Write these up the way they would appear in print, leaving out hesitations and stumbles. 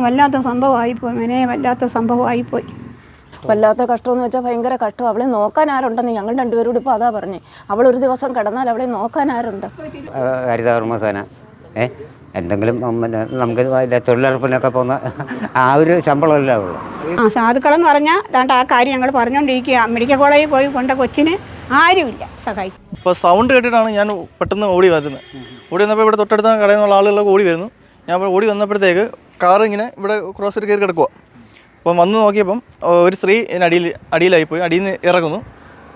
വല്ലാത്ത സംഭവമായിപ്പോയി മെനെ, വല്ലാത്ത സംഭവമായിപ്പോയി. വല്ലാത്ത കഷ്ടമെന്ന് വെച്ചാൽ ഭയങ്കര കഷ്ടം. അവളെ നോക്കാൻ ആരുണ്ടെന്ന് ഞങ്ങൾ രണ്ടുപേരോട് ഇപ്പോൾ അതാ പറഞ്ഞേ. അവളൊരു ദിവസം കിടന്നാൽ അവളെ നോക്കാൻ ആരുണ്ട്? ഹരിതകർമ്മസേന എന്തെങ്കിലും നമുക്ക് തൊഴിലുറപ്പിനൊക്കെ പോകുന്ന ആ ഒരു ശമ്പളമല്ല ഉള്ളൂ. സാധുക്കളെന്ന് പറഞ്ഞാൽ അതാണ്ട് ആ കാര്യം ഞങ്ങൾ പറഞ്ഞുകൊണ്ടിരിക്കുക. മെഡിക്കൽ കോളേജിൽ പോയി കൊണ്ട കൊച്ചിന് ആരുമില്ല സഹായിക്കും. ഇപ്പോൾ സൗണ്ട് കേട്ടിട്ടാണ് ഞാൻ പെട്ടെന്ന് ഓടി വരുന്നത്. ഓടി വന്നപ്പോൾ ഇവിടെ തൊട്ടടുത്ത കടയിൽ നിന്നുള്ള ആളുകളൊക്കെ ഓടി വരുന്നു. ഞാൻ ഓടി വന്നപ്പോഴത്തേക്ക് കാർ ഇങ്ങനെ ഇവിടെ ക്രോസ് ചെയ്ത് കയറി കിടക്കുക. അപ്പം വന്ന് നോക്കിയപ്പം ഒരു സ്ത്രീ അടിയിലായിപ്പോയി, അടിയിൽ നിന്ന് ഇറങ്ങുന്നു.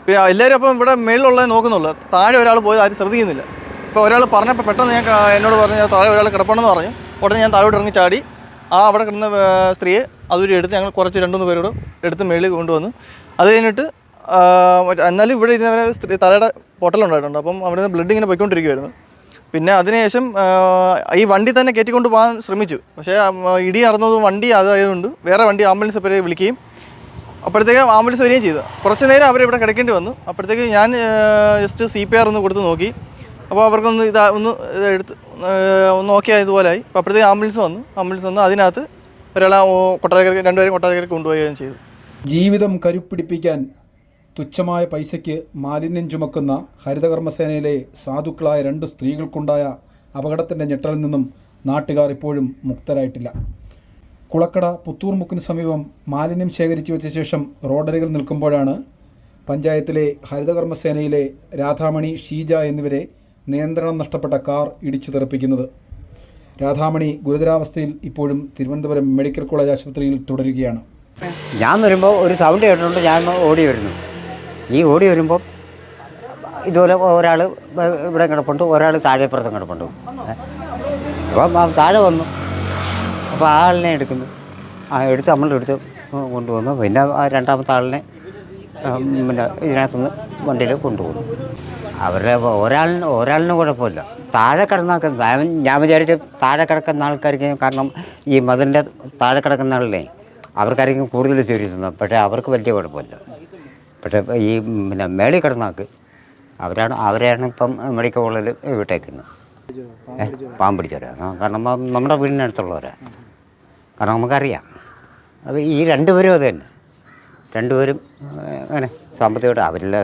പിന്നെ എല്ലാവരും അപ്പം ഇവിടെ മേളിലുള്ളത് നോക്കുന്നുള്ളൂ. താഴെ ഒരാൾ പോയത് ആരും ശ്രദ്ധിക്കുന്നില്ല. ഇപ്പോൾ ഒരാൾ പറഞ്ഞപ്പോൾ പെട്ടെന്ന് ഞാൻ എന്നോട് പറഞ്ഞു താഴെ ഒരാൾ കിടപ്പണമെന്ന് പറഞ്ഞു. ഉടനെ ഞാൻ താഴോട്ട് ഇറങ്ങി ചാടി അവിടെ കിടന്ന സ്ത്രീയെ അതുവരെ എടുത്ത് ഞങ്ങൾ കുറച്ച് 2-3 പേരോട് എടുത്ത് മേളിൽ കൊണ്ടുവന്നു. അത് കഴിഞ്ഞിട്ട് എന്നാലും ഇവിടെ ഇരുന്നവരെ തലയുടെ പൊട്ടലുണ്ടായിട്ടുണ്ട്. അപ്പം അവിടെ നിന്ന് ബ്ലഡ് ഇങ്ങനെ പോയിക്കൊണ്ടിരിക്കുമായിരുന്നു. പിന്നെ അതിനുശേഷം ഈ വണ്ടി തന്നെ കയറ്റിക്കൊണ്ട് പോകാൻ ശ്രമിച്ചു. പക്ഷേ ഇടി നടന്നത് വണ്ടി അതായതുകൊണ്ട് വേറെ വണ്ടി ആംബുലൻസ് പേരെ വിളിക്കുകയും അപ്പോഴത്തേക്ക് ആംബുലൻസ് വരികയും ചെയ്തു. കുറച്ച് നേരം അവരിവിടെ കിടക്കേണ്ടി വന്നു. അപ്പോഴത്തേക്ക് ഞാൻ ജസ്റ്റ് CPR ഒന്ന് കൊടുത്ത് നോക്കി. അപ്പോൾ അവർക്കൊന്ന് ഒന്ന് എടുത്ത് നോക്കിയാൽ ഇതുപോലെയായി. അപ്പോൾ അപ്പോഴത്തേക്ക് ആംബുലൻസ് വന്നു. അതിനകത്ത് ഒരാളെ കൊട്ടാരക്കരയ്ക്ക് 2 പേരും കൊട്ടാരക്കരയ്ക്ക് കൊണ്ടുപോവുകയും ചെയ്തു. ജീവിതം കരുപ്പിടിപ്പിക്കാൻ തുച്ഛമായ പൈസയ്ക്ക് മാലിന്യം ചുമക്കുന്ന ഹരിതകർമ്മസേനയിലെ സാധുക്കളായ 2 സ്ത്രീകൾക്കുണ്ടായ അപകടത്തിൻ്റെ ഞെട്ടലിൽ നിന്നും നാട്ടുകാർ ഇപ്പോഴും മുക്തരായിട്ടില്ല. കുളക്കട പുത്തൂർമുക്കിന് സമീപം മാലിന്യം ശേഖരിച്ചു വെച്ച ശേഷം റോഡരികിൽ നിൽക്കുമ്പോഴാണ് പഞ്ചായത്തിലെ ഹരിതകർമ്മസേനയിലെ രാധാമണി, ഷീജ എന്നിവരെ നിയന്ത്രണം നഷ്ടപ്പെട്ട കാർ ഇടിച്ചു തെറിപ്പിക്കുന്നത്. രാധാമണി ഗുരുതരാവസ്ഥയിൽ ഇപ്പോഴും തിരുവനന്തപുരം മെഡിക്കൽ കോളേജ് ആശുപത്രിയിൽ തുടരുകയാണ്. ഞാൻ വരുമ്പോൾ ഒരു സൗണ്ട് കേട്ടിട്ടുണ്ട്. ഞാൻ ഓടി വരുന്നു. ഈ ഓടി വരുമ്പോൾ ഇതുപോലെ ഒരാൾ ഇവിടെ കിടപ്പുണ്ട്, ഒരാൾ താഴെപ്പുറത്തും കിടപ്പുണ്ട്. അപ്പം താഴെ വന്നു. അപ്പോൾ ആ ആളിനെ എടുക്കുന്നു. എടുത്ത് നമ്മളെടുത്ത് കൊണ്ടുവന്നു. പിന്നെ രണ്ടാമത്തെ ആളിനെ പിന്നെ ഇതിനകത്തുനിന്ന് വണ്ടിയിൽ കൊണ്ടുപോകുന്നു. അവരുടെ ഒരാളിന് കുഴപ്പമില്ല. താഴെ കിടന്നാൾക്ക് ഞാൻ വിചാരിച്ച താഴെ കിടക്കുന്ന ആൾക്കാർക്ക്, കാരണം ഈ മതിലിൻ്റെ താഴെ കിടക്കുന്ന ആളിനെ അവർക്കായിരിക്കും കൂടുതൽ തിരിയുന്നത്. പക്ഷേ അവർക്ക് വലിയ കുഴപ്പമില്ല. പക്ഷേ ഈ പിന്നെ മേളിൽ കിടന്നാൾക്ക് അവരെയാണ് ഇപ്പം മെഡിക്കൽ കോളേജിൽ വിട്ടേക്കുന്നത്. പാമ്പ് പിടിച്ചവരാണ്. കാരണം നമ്മുടെ വീടിനടുത്തുള്ളവരാണ്. കാരണം നമുക്കറിയാം. അത് ഈ 2 പേരും അത് തന്നെ. 2 പേരും അങ്ങനെ സാമ്പത്തികമായിട്ട് അവരിൽ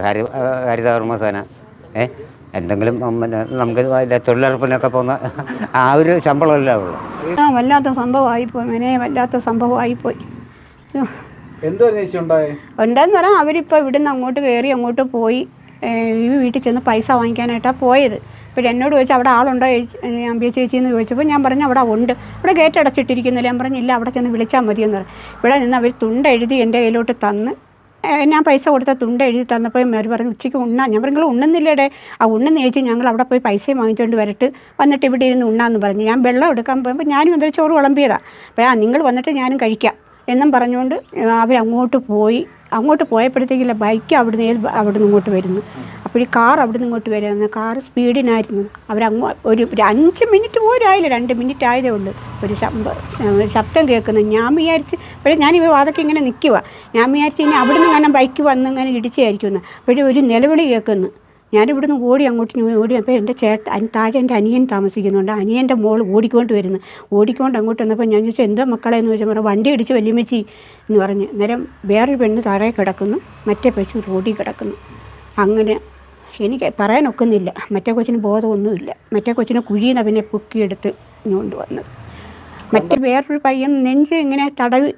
ഹരിതകർമ്മസേന എന്തെങ്കിലും നമുക്ക് തൊഴിലുറപ്പിനൊക്കെ പോകുന്ന ആ ഒരു ശമ്പളമല്ല ഉള്ളൂ. വല്ലാത്ത സംഭവമായിപ്പോയി മെനെ, വല്ലാത്ത സംഭവമായിപ്പോയി. ഉണ്ടെന്ന് പറഞ്ഞാൽ അവരിപ്പോൾ ഇവിടുന്ന് അങ്ങോട്ട് കയറി അങ്ങോട്ട് പോയി ഈ വീട്ടിൽ ചെന്ന് പൈസ വാങ്ങിക്കാനായിട്ടാണ് പോയത്. അപ്പോൾ എന്നോട് ചോദിച്ചാൽ അവിടെ ആളുണ്ടോ അമ്പിയ ചേച്ചിയെന്ന് ചോദിച്ചപ്പോൾ ഞാൻ പറഞ്ഞു അവിടെ ഉണ്ട്. അവിടെ ഗേറ്റ് അടച്ചിട്ടിരിക്കുന്നില്ല. ഞാൻ പറഞ്ഞില്ല, അവിടെ ചെന്ന് വിളിച്ചാൽ മതിയെന്ന് പറഞ്ഞു. ഇവിടെ നിന്ന് അവർ തുണ്ടെഴുതി എൻ്റെ കയ്യിലോട്ട് തന്ന് ഞാൻ പൈസ കൊടുത്ത തുണ്ടെഴുതി തന്നപ്പോൾ അവർ പറഞ്ഞു ഉച്ചയ്ക്ക് ഉണ്ണാൻ. ഞാൻ പറഞ്ഞു ഉണ്ണുന്നില്ലേടെ. ഉണ്ണെന്ന് ചോദിച്ചാൽ ഞങ്ങൾ അവിടെ പോയി പൈസയും വാങ്ങിച്ചുകൊണ്ട് വന്നിട്ട് ഇവിടെ ഇരുന്ന് ഉണ്ണാന്ന് പറഞ്ഞു. ഞാൻ വെള്ളം എടുക്കാൻ പോയപ്പോൾ ഞാനും എന്താ ചോറ് വിളമ്പിയതാണ്. അപ്പോൾ നിങ്ങൾ വന്നിട്ട് ഞാനും കഴിക്കാം എന്നും പറഞ്ഞുകൊണ്ട് അങ്ങോട്ട് പോയപ്പോഴത്തേക്കില്ല ബൈക്ക് അവിടുന്ന് ഇങ്ങോട്ട് വരുന്നു. അപ്പോൾ ഈ കാർ അവിടുന്ന് ഇങ്ങോട്ട് വരുന്നു. കാർ സ്പീഡിനായിരുന്നു. ഒരു 5 മിനിറ്റ് പോലും ആയില്ല, 2 മിനിറ്റ് ആയതേ ഉള്ളൂ. ഒരു ശബ്ദം കേൾക്കുന്നു. ഞാൻ വിചാരിച്ച് ഞാനിപ്പോൾ അതൊക്കെ ഇങ്ങനെ നിൽക്കുക. ഞാൻ വിചാരിച്ച് ഇനി അവിടുന്ന് ഇങ്ങനെ ബൈക്ക് വന്ന് ഇങ്ങനെ ഇടിച്ചായിരിക്കുമെന്ന്. അപ്പോഴും ഒരു നിലവിളി കേൾക്കുന്നു. ഞാനിവിടുന്ന് ഓടി. അപ്പോൾ എൻ്റെ താഴെ എൻ്റെ അനിയൻ താമസിക്കുന്നുണ്ട്. അനിയൻ്റെ മോൾ ഓടിക്കൊണ്ട് അങ്ങോട്ട് വന്നപ്പോൾ ഞാൻ ചോദിച്ചാൽ എന്താ മക്കളെ എന്ന് ചോദിച്ചാൽ വണ്ടി ഇടിച്ച് വല്യമ്മച്ചി എന്ന് പറഞ്ഞ്. അന്നേരം വേറൊരു പെണ്ണ് താഴെ കിടക്കുന്നു, മറ്റേ പശു റോഡിൽ കിടക്കുന്നു. അങ്ങനെ എനിക്ക് പറയാനൊക്കുന്നില്ല. മറ്റേ കൊച്ചിന് ബോധമൊന്നുമില്ല. മറ്റേ കൊച്ചിനെ കുഴിയിൽ നിന്ന് പിന്നെ പൊക്കിയെടുത്ത് കൊണ്ടുവന്നത്. മറ്റേ വേറൊരു പയ്യൻ നെഞ്ച് ഇങ്ങനെ തടവി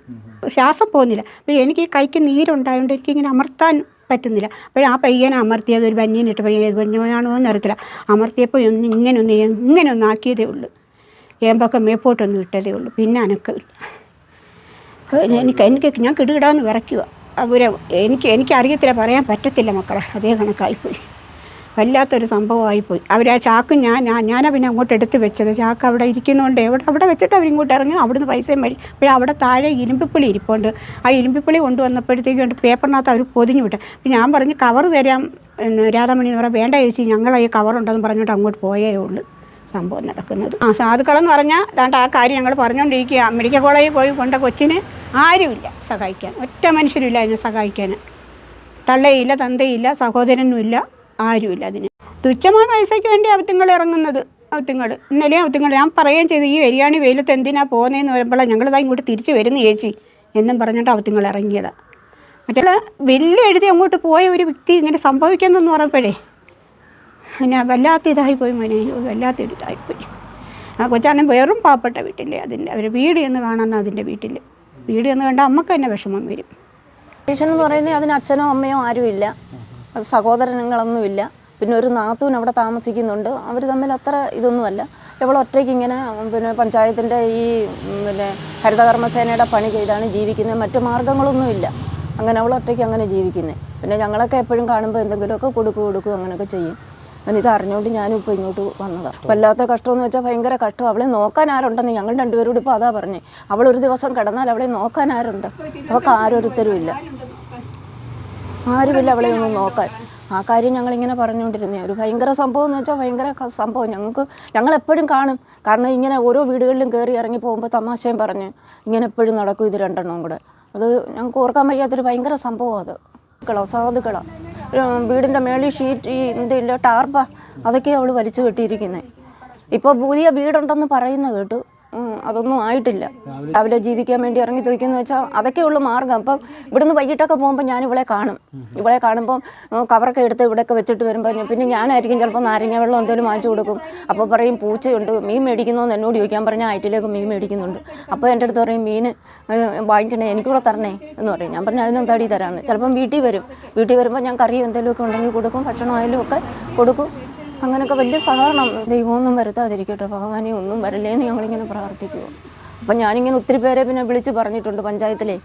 ശ്വാസം പോകുന്നില്ല. അപ്പോൾ എനിക്ക് ഈ കൈക്ക് നീരുണ്ടായതുകൊണ്ട് എനിക്കിങ്ങനെ അമർത്താൻ പറ്റുന്നില്ല. അപ്പോൾ ആ പയ്യനെ അമർത്തിയത് ഒരു ബനിയനിട്ട് ബനിയനാണോ എന്നറിയത്തില്ല. അമർത്തിയപ്പോൾ ഇങ്ങനെ ആക്കിയതേ ഉള്ളൂ. ഏമ്പൊക്കെ മേപ്പോട്ടൊന്നും ഇട്ടതേ ഉള്ളൂ. പിന്നെ അനക്കമില്ല. ഞാൻ കിടുകിടാന്ന് വിറയ്ക്കുക. എനിക്കറിയത്തില്ല, പറയാൻ പറ്റത്തില്ല മക്കളെ. അതേ കണക്കായിപ്പോയി. വല്ലാത്തൊരു സംഭവമായിപ്പോയി. ആ ചാക്ക് ഞാനാ പിന്നെ അങ്ങോട്ട് എടുത്ത് വെച്ചത്. ചാക്ക് അവിടെ ഇരിക്കുന്നതുകൊണ്ട് അവിടെ വെച്ചിട്ട് അവരിങ്ങോട്ട് ഇറങ്ങി അവിടുന്ന് പൈസയും മേടിച്ചു. അപ്പോൾ അവിടെ താഴെ ഇരുമ്പിപ്പുളി ഇരിപ്പുണ്ട്. ആ ഇരുമ്പിപ്പുളി കൊണ്ടുവന്നപ്പോഴത്തേക്കും പേപ്പറിനകത്ത് അവർ പൊതിഞ്ഞു വിട്ടു. അപ്പോൾ ഞാൻ പറഞ്ഞു കവർ തരാം രാധാമണി എന്ന് പറയാം. വേണ്ട ചേച്ചി, ഞങ്ങൾ ഈ കവറുണ്ടെന്ന് പറഞ്ഞിട്ട് അങ്ങോട്ട് പോയേ ഉള്ളൂ. സംഭവം നടക്കുന്നത് സാധുക്കളെന്ന് പറഞ്ഞാൽ അതാണ്ട് ആ കാര്യം ഞങ്ങൾ പറഞ്ഞുകൊണ്ടിരിക്കുക. മെഡിക്കൽ കോളേജിൽ പോയി കൊണ്ട കൊച്ചിന് ആരുമില്ല സഹായിക്കാൻ. ഒറ്റ മനുഷ്യരുമില്ല അതിനെ സഹായിക്കാൻ. തള്ളയില്ല, തന്തയില്ല, സഹോദരനുമില്ല, ആരുമില്ല. അതിന് തുച്ഛമായ പൈസയ്ക്ക് വേണ്ടി അവറ്റങ്ങൾ ഇറങ്ങുന്നത്. അവത്തിങ്ങൾ ഇന്നലെയും അവത്തിങ്ങൾ ഞാൻ പറയുകയും ചെയ്തു, ഈ എരിയാണി വെയിലത്ത് എന്തിനാ പോകുന്നതെന്ന് പറയുമ്പോഴാണ് ഞങ്ങളിതാ ഇങ്ങോട്ട് തിരിച്ച് വരുന്നു ചേച്ചി എന്നും പറഞ്ഞിട്ട് അവത്തിങ്ങൾ ഇറങ്ങിയതാണ്. മറ്റേ വലിയ എഴുതി അങ്ങോട്ട് പോയ ഒരു വ്യക്തി ഇങ്ങനെ സംഭവിക്കുന്നതെന്ന് പറഞ്ഞപ്പോഴേ പിന്നെ വല്ലാത്ത ഇതായിപ്പോയി മോനെ, വല്ലാത്ത ഒരു ഇതായിപ്പോയി. ആ കൊച്ചാണെങ്കിൽ വെറും പാവപ്പെട്ട വീട്ടിലെ അതിൻ്റെ അവർ വീട് എന്ന് കാണാൻ അതിൻ്റെ വീട്ടിൽ വീട് എന്ന് കണ്ടാൽ അമ്മക്ക് തന്നെ വിഷമം വരും. എന്ന് പറയുന്നത് അതിന് അച്ഛനോ അമ്മയോ ആരുമില്ല, സഹോദരങ്ങളൊന്നുമില്ല. പിന്നെ ഒരു നാത്തൂൻ അവിടെ താമസിക്കുന്നുണ്ട്. അവർ തമ്മിൽ അത്ര ഇതൊന്നുമല്ല. ഒറ്റയ്ക്ക് ഇങ്ങനെ പിന്നെ പഞ്ചായത്തിൻ്റെ ഈ പിന്നെ ഹരിതകർമ്മസേനയുടെ പണി ചെയ്താണ് ജീവിക്കുന്നത്. മറ്റു മാർഗ്ഗങ്ങളൊന്നുമില്ല. അങ്ങനെ അവൾ ഒറ്റയ്ക്ക് അങ്ങനെ ജീവിക്കുന്നത്. പിന്നെ ഞങ്ങളൊക്കെ എപ്പോഴും കാണുമ്പോൾ എന്തെങ്കിലുമൊക്കെ കൊടുക്കും അങ്ങനെയൊക്കെ ചെയ്യും. അങ്ങനെ ഇത് അറിഞ്ഞുകൊണ്ട് ഞാനും ഇപ്പോൾ ഇങ്ങോട്ട് വന്നതാണ്. വല്ലാത്ത കഷ്ടമെന്ന് വെച്ചാൽ ഭയങ്കര കഷ്ടം. അവളെ നോക്കാൻ ആരുണ്ടെന്ന് ഞങ്ങൾ രണ്ടുപേരോട് ഇപ്പോൾ അതാ പറഞ്ഞേ. അവളൊരു ദിവസം കിടന്നാൽ അവളെ നോക്കാൻ ആരുണ്ട്? അവൾക്ക് ആരോരുത്തരും ഇല്ല, ആരുമില്ല അവളെ ഒന്ന് നോക്കാൻ. ആ കാര്യം ഞങ്ങളിങ്ങനെ പറഞ്ഞുകൊണ്ടിരുന്നേ. ഒരു ഭയങ്കര സംഭവം എന്ന് വെച്ചാൽ ഭയങ്കര സംഭവം. ഞങ്ങളെപ്പോഴും കാണും. കാരണം ഇങ്ങനെ ഓരോ വീടുകളിലും കയറി ഇറങ്ങി പോകുമ്പോൾ തമാശയും പറഞ്ഞ് ഇങ്ങനെ എപ്പോഴും നടക്കും ഇത് രണ്ടെണ്ണവും കൂടെ. അത് ഞങ്ങൾക്ക് ഓർക്കാൻ വയ്യാത്തൊരു ഭയങ്കര സംഭവം. അത് സാധുക്കളാണ്. വീടിൻ്റെ മേളിൽ ഷീറ്റ് ഈ എന്തില്ല ടാർപ്പ അതൊക്കെ അവൾ വലിച്ചു കെട്ടിയിരിക്കുന്നത്. ഇപ്പോൾ പുതിയ വീടുണ്ടെന്ന് പറയുന്ന കേട്ടു. അതൊന്നും ആയിട്ടില്ല. രാവിലെ ജീവിക്കാൻ വേണ്ടി ഇറങ്ങി തിരിക്കുന്ന വെച്ചാൽ അതൊക്കെ ഉള്ളു മാർഗ്ഗം. അപ്പം ഇവിടുന്ന് വൈകിട്ടൊക്കെ പോകുമ്പോൾ ഞാൻ ഇവളെ കാണുമ്പം കവറൊക്കെ എടുത്ത് ഇവിടെയൊക്കെ വെച്ചിട്ട് വരുമ്പോൾ പിന്നെ ഞാനായിരിക്കും ചിലപ്പോൾ നാരങ്ങ വെള്ളം എന്തെങ്കിലും വാങ്ങിച്ചു കൊടുക്കും. അപ്പോൾ പറയും പൂച്ചയുണ്ട്, മീൻ മേടിക്കുന്നോന്ന് എന്നോട് ചോദിക്കാൻ പറഞ്ഞാൽ ആയിട്ടിലേക്ക് മീൻ മേടിക്കുന്നുണ്ട്. അപ്പോൾ എൻ്റെ അടുത്ത് പറയും മീൻ വാങ്ങിക്കണേ, എനിക്കൂടെ തരണേ എന്ന് പറയും. ഞാൻ പറഞ്ഞാൽ അതിനും തടി തരാമെന്ന്. ചിലപ്പം വീട്ടിൽ വരുമ്പോൾ ഞാൻ കറിയും എന്തെങ്കിലുമൊക്കെ ഉണ്ടെങ്കിൽ കൊടുക്കും, ഭക്ഷണമായാലും ഒക്കെ കൊടുക്കും. അങ്ങനെയൊക്കെ വലിയ സഹകരണം. ദൈവമൊന്നും വരുത്താതിരിക്കട്ടെ, ഭഗവാനെ ഒന്നും വരല്ലേന്ന് ഞങ്ങളിങ്ങനെ പ്രാർത്ഥിക്കുമോ. അപ്പം ഞാനിങ്ങനെ ഒത്തിരി പേരെ പിന്നെ വിളിച്ച് പറഞ്ഞിട്ടുണ്ട് പഞ്ചായത്തിലെ.